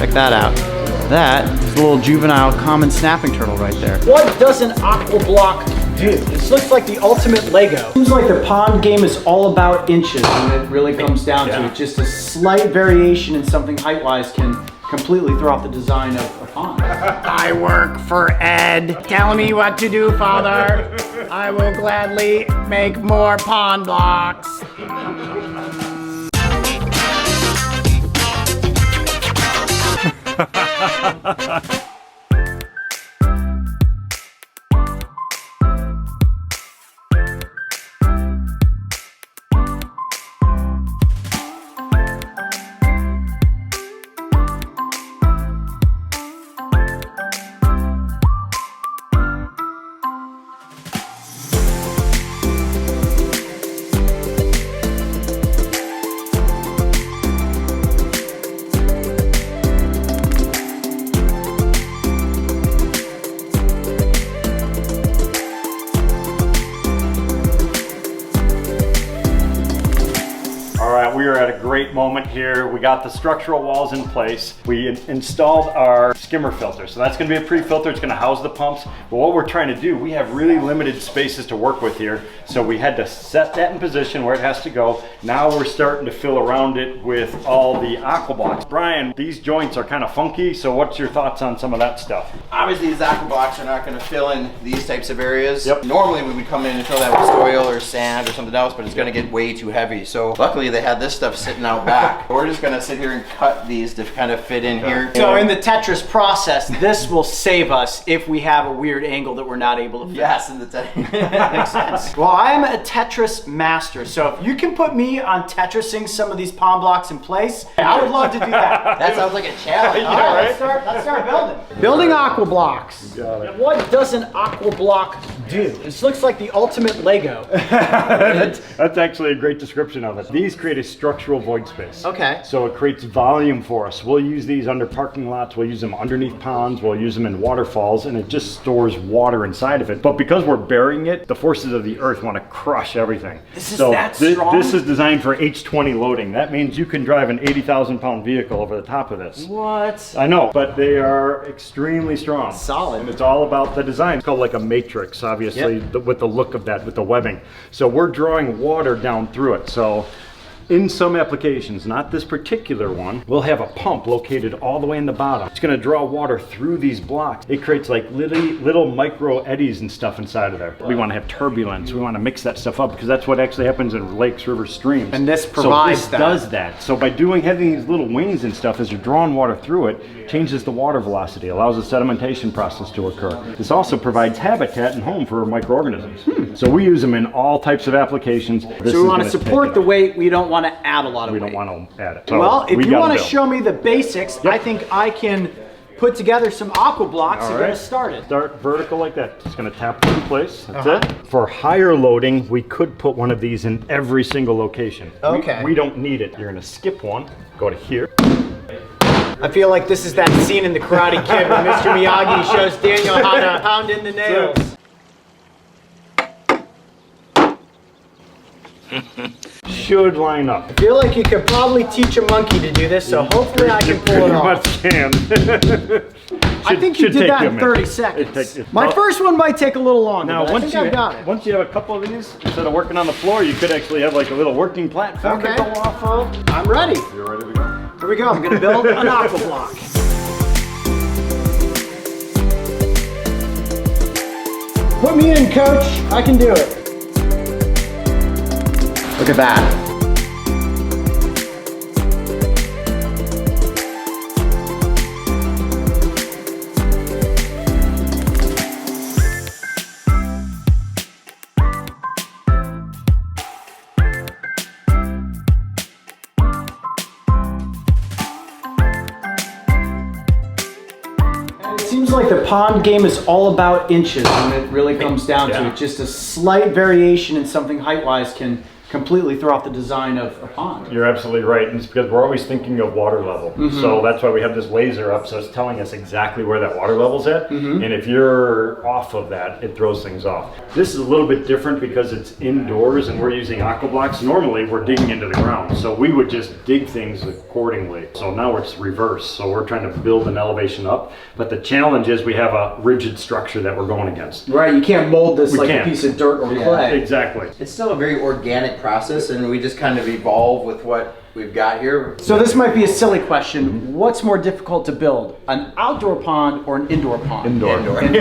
Check that out. That is a little juvenile common snapping turtle right there. What does an aqua block do? This looks like the ultimate Lego. Seems like the pond game is all about inches when it really comes down to it. Just a slight variation in something height-wise can completely throw off the design of a pond. I work for Ed. Tell me what to do, Father. I will gladly make more pond blocks. We are at a great moment here. We got the structural walls in place. We installed our skimmer filter. So that's gonna be a pre-filter. It's gonna house the pumps. But what we're trying to do, we have really limited spaces to work with here. So we had to set that in position where it has to go. Now we're starting to fill around it with all the aqua blocks. Brian, these joints are kind of funky. So what's your thoughts on some of that stuff? Obviously these aqua blocks are not gonna fill in these types of areas. Yep. Normally we would come in and fill that with soil or sand or something else, but it's gonna get way too heavy. So luckily they had this stuff sitting out back. We're just gonna sit here and cut these to kind of fit in here. So in the Tetris process, this will save us if we have a weird angle that we're not able to fit. Yes, in the That makes sense. Well, I'm a Tetris master, so if you can put me on Tetrising some of these pond blocks in place, I would love to do that. That sounds like a challenge. All right, let's start building. Building aqua blocks. Got it. What does an aqua block do? This looks like the ultimate Lego. That's actually a great description of it. These create a structural void space. Okay. So it creates volume for us. We'll use these under parking lots, we'll use them underneath ponds, we'll use them in waterfalls, and it just stores water inside of it. But because we're burying it, the forces of the earth want to crush everything. This is that strong? This is designed for H20 loading. That means you can drive an 80,000 pound vehicle over the top of this. What? I know, but they are extremely strong. Solid. And it's all about the design. It's called like a matrix, obviously, with the look of that, with the webbing. So we're drawing water down through it. So in some applications, not this particular one, we'll have a pump located all the way in the bottom. It's gonna draw water through these blocks. It creates like little micro eddies and stuff inside of there. We wanna have turbulence. We wanna mix that stuff up because that's what actually happens in lakes, rivers, streams. And this provides that. Does that. So by having these little wings and stuff, as you're drawing water through it, changes the water velocity, allows the sedimentation process to occur. This also provides habitat and home for microorganisms. So we use them in all types of applications. So we want to support the weight, we don't want to add a lot of weight. We don't want to add it. So well, if you want to build. show me the basics, I think I can put together some aqua blocks and get us started. Start vertical like that. Just going to tap it in place. That's it. For higher loading, we could put one of these in every single location. Okay. We don't need it. You're going to skip one, go to here. I feel like this is that scene in The Karate Kid when Mr. Miyagi shows Daniel how to pound in the nails. Should line up. I feel like you could probably teach a monkey to do this, so hopefully I can pull it off. I think you did that in 30 seconds. My first one might take a little longer, now, but I think I got it. Once you have a couple of these, instead of working on the floor, you could actually have like a little working platform to go off of. I'm ready. You're ready to go? Here we go. I'm going to build an aqua block. Put me in, coach. I can do it. Look at that. It seems like the pond game is all about inches when it really comes down to it. Just a slight variation in something height-wise can completely throw off the design of a pond. You're absolutely right, and it's because we're always thinking of water level. So that's why we have this laser up, so it's telling us exactly where that water level's at. And if you're off of that, it throws things off. This is a little bit different because it's indoors and we're using aqua blocks. Normally we're digging into the ground, so we would just dig things accordingly. So now it's reverse, so we're trying to build an elevation up, but the challenge is we have a rigid structure that we're going against. Right, you can't mold this like can't. a piece of dirt or clay. Exactly. It's still a very organic process, and we just kind of evolve with what we've got here. So this might be a silly question. What's more difficult to build, an outdoor pond or an indoor pond? Indoor. Okay.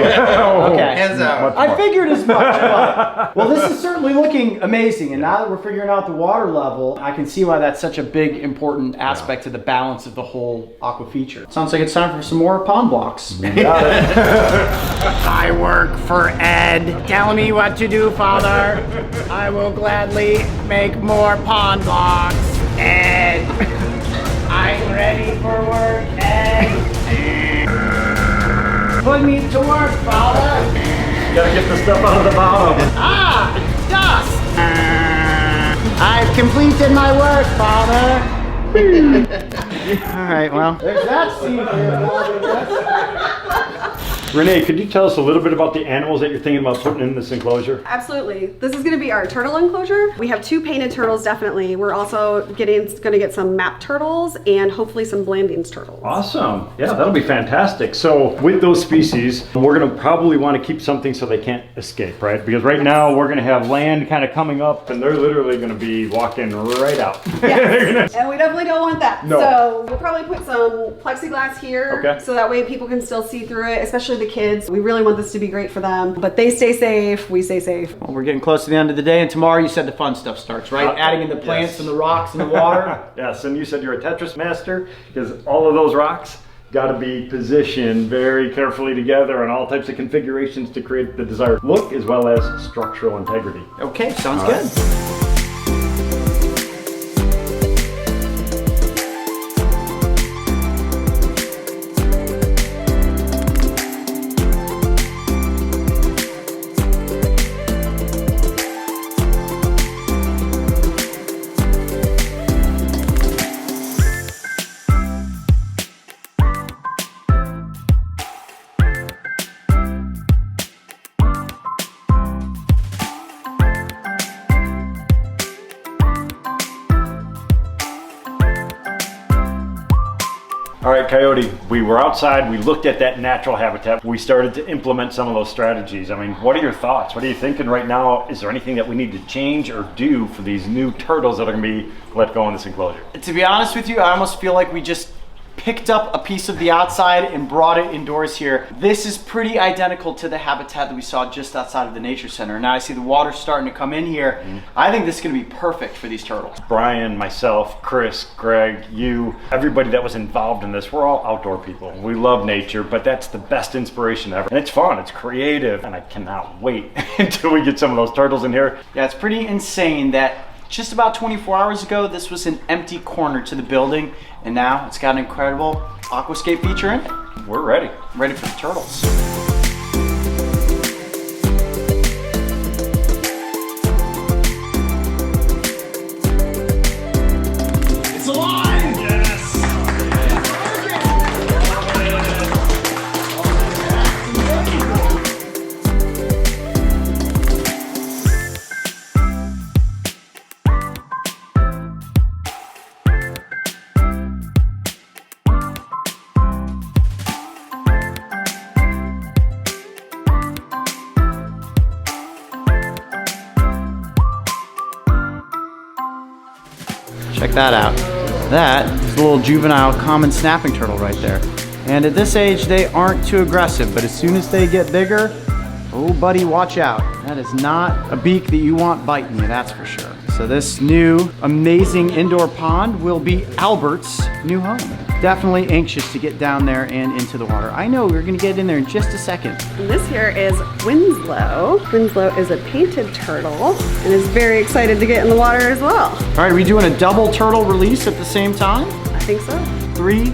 Hands out. I figured as much. But, well, this is certainly looking amazing, and now that we're figuring out the water level, I can see why that's such a big, important aspect to the balance of the whole aqua feature. Sounds like it's time for some more pond blocks. I work for Ed. Tell me what to do, Father. I will gladly make more pond blocks. Ed, I'm ready for work, Ed. Put me to work, Father. You gotta get the stuff out of the bottom. Ah, it's dust. I've completed my work, Father. All right, well, there's that scene Renee, could you tell us a little bit about the animals that you're thinking about putting in this enclosure? Absolutely. This is going to be our turtle enclosure. We have 2 painted turtles, definitely. We're also going to get some map turtles and hopefully some Blandings turtles. Awesome. Yeah, that'll be fantastic. So with those species, we're going to probably want to keep something so they can't escape, right? Because right now we're going to have land kind of coming up and they're literally going to be walking right out. Yes. And we definitely don't want that. No. So we'll probably put some plexiglass here Okay. so that way people can still see through it, especially the kids. We really want this to be great for them, but they stay safe, we stay safe. Well, we're getting close to the end of the day, and tomorrow you said the fun stuff starts, right? Adding in the plants yes. and the rocks and the water. Yes, and you said you're a Tetris master because all of those rocks got to be positioned very carefully together in all types of configurations to create the desired look as well as structural integrity. Okay, sounds good. All right, Coyote, we were outside, we looked at that natural habitat, we started to implement some of those strategies. I mean, what are your thoughts? What are you thinking right now? Is there anything that we need to change or do for these new turtles that are gonna be let go in this enclosure? To be honest with you, I almost feel like we just picked up a piece of the outside and brought it indoors here. This is pretty identical to the habitat that we saw just outside of the nature center. Now I see the water starting to come in here. I think this is gonna be perfect for these turtles. Brian, myself, Chris, Greg, you, everybody that was involved in this, we're all outdoor people. We love nature, but that's the best inspiration ever. And it's fun, it's creative, and I cannot wait until we get some of those turtles in here. Yeah, it's pretty insane that just about 24 hours ago, this was an empty corner to the building, and now it's got an incredible Aquascape feature in it. We're ready. Ready for the turtles. It's alive! Yes! Check that out. That is a little juvenile common snapping turtle right there. And at this age, they aren't too aggressive, but as soon as they get bigger, oh buddy, watch out. That is not a beak that you want biting you, that's for sure. So this new amazing indoor pond will be Albert's new home. Definitely anxious to get down there and into the water. I know we're gonna get in there in just a second. And this here is Winslow. Winslow is a painted turtle and is very excited to get in the water as well. All right, are we doing a double turtle release at the same time? I think so. 3,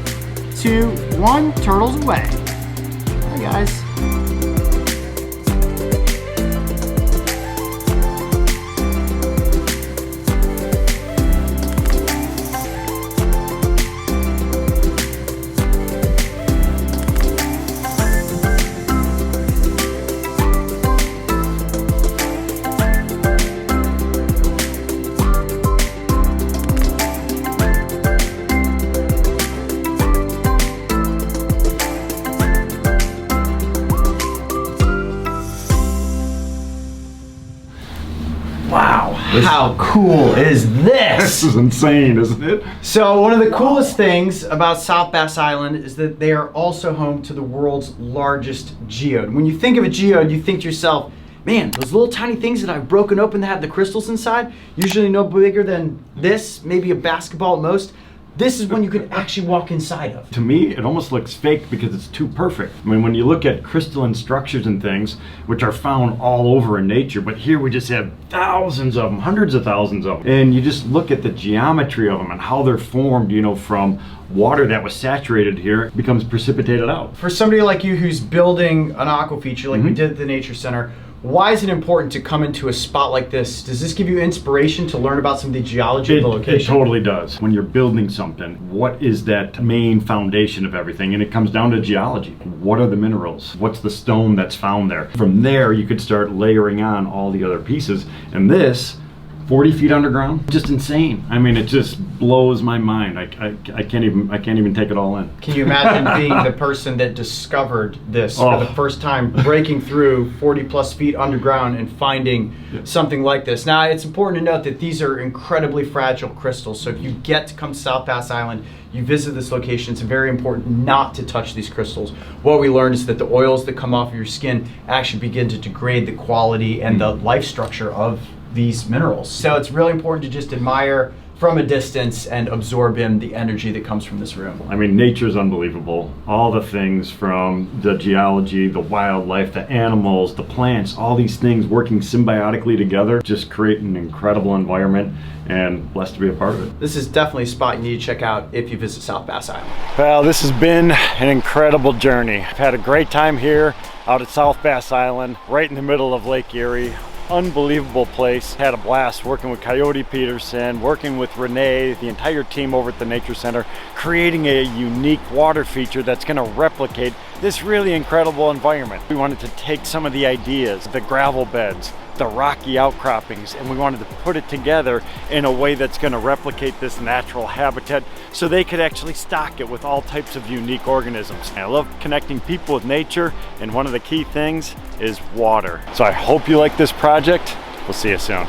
2, 1, turtles away. Hi guys. How cool is this? This is insane, isn't it? So one of the coolest things about South Bass Island is that they are also home to the world's largest geode. When you think of a geode, you think to yourself, man, those little tiny things that I've broken open that have the crystals inside, usually no bigger than this, maybe a basketball at most. This is one you can actually walk inside of. To me, it almost looks fake because it's too perfect. I mean, when you look at crystalline structures and things, which are found all over in nature, but here we just have thousands of them, hundreds of thousands of them. And you just look at the geometry of them and how they're formed, you know, from water that was saturated here becomes precipitated out. For somebody like you who's building an aqua feature like we did at the Nature Center, why is it important to come into a spot like this? Does this give you inspiration to learn about some of the geology of the location? It totally does. When you're building something, what is that main foundation of everything? And it comes down to geology. What are the minerals? What's the stone that's found there? From there, you could start layering on all the other pieces. And this, 40 feet underground, just insane. I mean, it just blows my mind. I can't even take it all in. Can you imagine being the person that discovered this for the first time, breaking through 40 plus feet underground and finding something like this? Now, it's important to note that these are incredibly fragile crystals. So if you get to come to South Bass Island, you visit this location, it's very important not to touch these crystals. What we learned is that the oils that come off of your skin actually begin to degrade the quality and the life structure of these minerals. So it's really important to just admire from a distance and absorb in the energy that comes from this room. I mean, nature's unbelievable. All the things from the geology, the wildlife, the animals, the plants, all these things working symbiotically together just create an incredible environment, and blessed to be a part of it. This is definitely a spot you need to check out if you visit South Bass Island. Well, this has been an incredible journey. I've had a great time here out at South Bass Island, right in the middle of Lake Erie. Unbelievable place. Had a blast working with Coyote Peterson, working with Renee, the entire team over at the Nature Center, creating a unique water feature that's going to replicate this really incredible environment. We wanted to take some of the ideas, the gravel beds, the rocky outcroppings, and we wanted to put it together in a way that's going to replicate this natural habitat so they could actually stock it with all types of unique organisms. I love connecting people with nature, and one of the key things is water. So I hope you like this project. We'll see you soon.